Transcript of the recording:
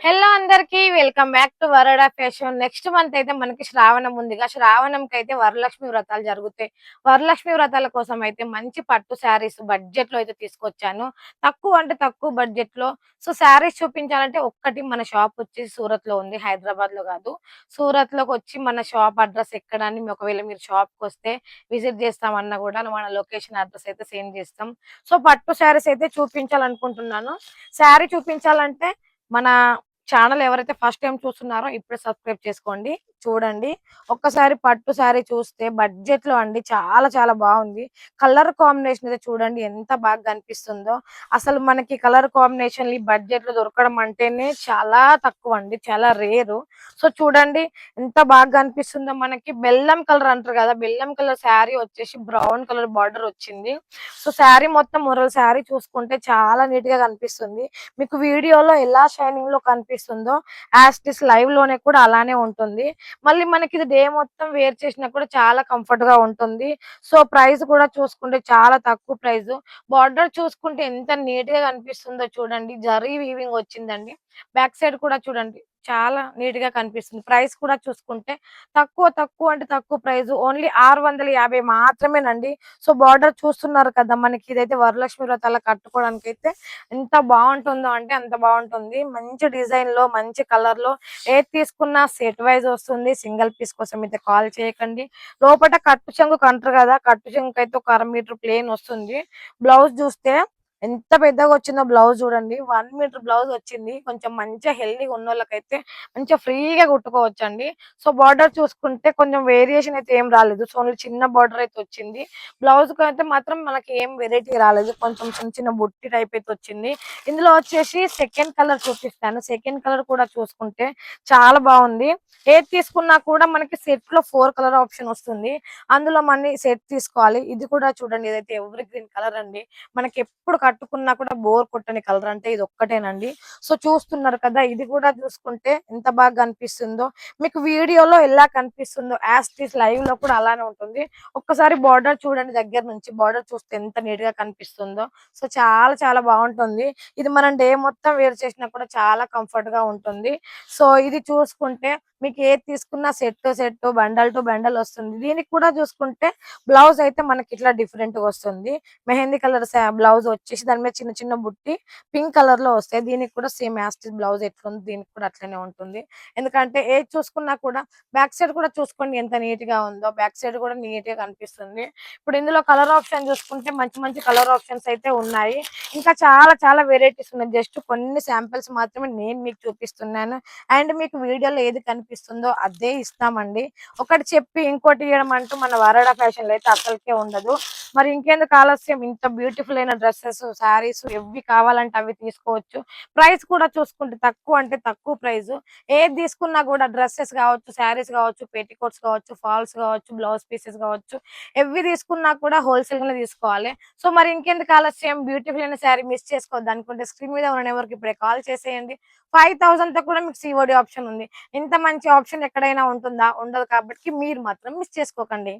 Hello అందరికి welcome back to Varada fashion. Next month అయితే మనకి శ్రావణం ఉందిగా. శ్రావణంకి అయితే వరలక్ష్మి వ్రతాలు జరుగుతాయి. వరలక్ష్మి వ్రతాల కోసం అయితే మంచి పట్టు శారీస్ బడ్జెట్ లో అయితే తీసుకొచ్చాను. తక్కువ అంటే తక్కువ బడ్జెట్ లో. సో శారీస్ చూపించాలంటే ఒక్కటి మన షాప్ వచ్చి సూరత్ లో ఉంది, హైదరాబాద్ లో కాదు. సూరత్ లోకి వచ్చి మన షాప్ అడ్రస్ ఎక్కడాన్ని ఒకవేళ మీరు షాప్ కి వస్తే విజిట్ చేస్తామన్నా కూడా మన లొకేషన్ అడ్రస్ అయితే సెండ్ చేస్తాం. సో పట్టు శారీస్ అయితే చూపించాలనుకుంటున్నాను. శారీ చూపించాలంటే మన ఛానల్ ఎవరైతే ఫస్ట్ టైం చూస్తున్నారో ఇప్పుడే సబ్స్క్రైబ్ చేసుకోండి, చూడండి. ఒక్కసారి పట్టు శారీ చూస్తే బడ్జెట్ లో అండి చాలా చాలా బాగుంది. కలర్ కాంబినేషన్ అయితే చూడండి ఎంత బాగా కనిపిస్తుందో. అసలు మనకి కలర్ కాంబినేషన్ ఈ బడ్జెట్ లో దొరకడం అంటేనే చాలా తక్కువ అండి, చాలా రేరు. సో చూడండి ఎంత బాగా కనిపిస్తుందో. మనకి బెల్లం కలర్ అంటారు కదా, బెల్లం కలర్ శారీ వచ్చేసి బ్రౌన్ కలర్ బార్డర్ వచ్చింది. సో శారీ మొత్తం మొరల్ శారీ చూసుకుంటే చాలా నీట్ గా కనిపిస్తుంది. మీకు వీడియోలో ఎలా షైనింగ్ లో కనిపిస్తుందో యాస్టిస్ లైవ్ లోనే కూడా అలానే ఉంటుంది. మళ్ళీ మనకి ఇది డే మొత్తం వేర్ చేసినా కూడా చాలా కంఫర్ట్ గా ఉంటుంది. సో ప్రైస్ కూడా చూసుకుంటే చాలా తక్కువ ప్రైస్. బార్డర్ చూసుకుంటే ఎంత నీట్ గా కనిపిస్తుందో చూడండి. జరీ వీవింగ్ వచ్చిందండి. బ్యాక్ సైడ్ కూడా చూడండి చాలా నీట్ గా కనిపిస్తుంది. ప్రైస్ కూడా చూసుకుంటే తక్కువ తక్కువ అంటే తక్కువ ప్రైస్, ఓన్లీ 650 మాత్రమేనండి. సో బార్డర్ చూస్తున్నారు కదా, మనకి ఇదైతే వరలక్ష్మి వ్రతాల కట్టుకోవడానికి అయితే ఎంత బాగుంటుందో అంటే అంత బాగుంటుంది. మంచి డిజైన్ లో మంచి కలర్ లో ఏది తీసుకున్నా సెట్ వైజ్ వస్తుంది. సింగిల్ పీస్ కోసం అయితే కాల్ చేయకండి. లోపల కట్టు చెంగు కంటారు కదా, కట్టు చెంగుకి అయితే ఒక 1/2 మీటర్ ప్లేన్ వస్తుంది. బ్లౌజ్ చూస్తే ఎంత పెద్దగా వచ్చిందో బ్లౌజ్ చూడండి. 1 మీటర్ బ్లౌజ్ వచ్చింది. కొంచెం మంచిగా హెల్దీగా ఉన్న వాళ్ళకైతే మంచిగా ఫ్రీగా కుట్టుకోవచ్చు అండి. సో బార్డర్ చూసుకుంటే కొంచెం వేరియేషన్ అయితే ఏం రాలేదు. సో ఓన్లీ చిన్న బార్డర్ అయితే వచ్చింది. బ్లౌజ్ కి అయితే మాత్రం మనకి ఏం వెరైటీ రాలేదు. కొంచెం చిన్న చిన్న బుట్టి టైప్ అయితే వచ్చింది. ఇందులో వచ్చేసి సెకండ్ కలర్ చూపిస్తాను. సెకండ్ కలర్ కూడా చూసుకుంటే చాలా బాగుంది. ఏది తీసుకున్నా కూడా మనకి సెట్ లో 4 కలర్ ఆప్షన్ వస్తుంది. అందులో మన సెట్ తీసుకోవాలి. ఇది కూడా చూడండి, ఇదైతే ఎవర్ గ్రీన్ కలర్ అండి. మనకి ఎప్పుడు కట్టుకున్నా కూడా బోర్ కొట్టని కలర్ అంటే ఇది ఒక్కటేనండి. సో చూస్తున్నారు కదా, ఇది కూడా చూసుకుంటే ఎంత బాగా కనిపిస్తుందో. మీకు వీడియోలో ఎలా కనిపిస్తుందో యాస్టిస్ లైవ్ లో కూడా అలానే ఉంటుంది. ఒక్కసారి బార్డర్ చూడండి, దగ్గర నుంచి బార్డర్ చూస్తే ఎంత నీట్ గా కనిపిస్తుందో. సో చాలా చాలా బాగుంటుంది. ఇది మనం డే మొత్తం వేర్ చేసినా కూడా చాలా కంఫర్ట్ గా ఉంటుంది. సో ఇది చూసుకుంటే మీకు ఏది తీసుకున్నా సెట్ బండల్ టు బండల్ వస్తుంది. దీనికి కూడా చూసుకుంటే బ్లౌజ్ అయితే మనకి ఇట్లా డిఫరెంట్ గా వస్తుంది. మెహందీ కలర్ బ్లౌజ్ వచ్చేసి దాని మీద చిన్న చిన్న బుట్టి పింక్ కలర్ లో వస్తాయి. దీనికి కూడా సేమ్ యాస్టిస్ బ్లౌజ్ ఎట్లుంది దీనికి కూడా అట్లనే ఉంటుంది. ఎందుకంటే ఏది చూసుకున్నా కూడా బ్యాక్ సైడ్ కూడా చూసుకోండి ఎంత నీట్ గా ఉందో. బ్యాక్ సైడ్ కూడా నీట్ గా కనిపిస్తుంది. ఇప్పుడు ఇందులో కలర్ ఆప్షన్ చూసుకుంటే మంచి మంచి కలర్ ఆప్షన్స్ అయితే ఉన్నాయి. ఇంకా చాలా చాలా వెరైటీస్ ఉన్నాయి. జస్ట్ కొన్ని శాంపిల్స్ మాత్రమే నేను మీకు చూపిస్తున్నాను. అండ్ మీకు వీడియోలో ఏది కనిపిస్తుందో అదే ఇస్తామండి. ఒకటి చెప్పి ఇంకోటి ఇవ్వడం అంటూ మన వరడా ఫ్యాషన్ లో అయితే అసలుకే ఉండదు. మరి ఇంకెందుకు ఆలస్యం, ఇంత బ్యూటిఫుల్ అయిన డ్రెస్సెస్ శారీస్ ఎవి కావాలంటే అవి తీసుకోవచ్చు. ప్రైస్ కూడా చూసుకుంటే తక్కువ అంటే తక్కువ ప్రైస్. ఏది తీసుకున్నా కూడా డ్రెస్సెస్ కావచ్చు, శారీస్ కావచ్చు, పెట్టికోట్స్ కావచ్చు, ఫాల్స్ కావచ్చు, బ్లౌజ్ పీసెస్ కావచ్చు, ఎవి తీసుకున్నా కూడా హోల్సేల్ గా తీసుకోవాలి. సో మరి ఇంకెందుకు ఆలస్యం, బ్యూటిఫుల్ అయిన శారీ మిస్ చేసుకోవద్దు అనుకుంటే స్క్రీన్ మీద ఉన్న నెంబర్కి ఇప్పుడే కాల్ చేసేయండి. 5000 తో కూడా మీకు సిఓడి ఆప్షన్ ఉంది. ఇంత మంచి ఆప్షన్ ఎక్కడైనా ఉంటుందా? ఉండదు. కాబట్టి మీరు మాత్రం మిస్ చేసుకోకండి.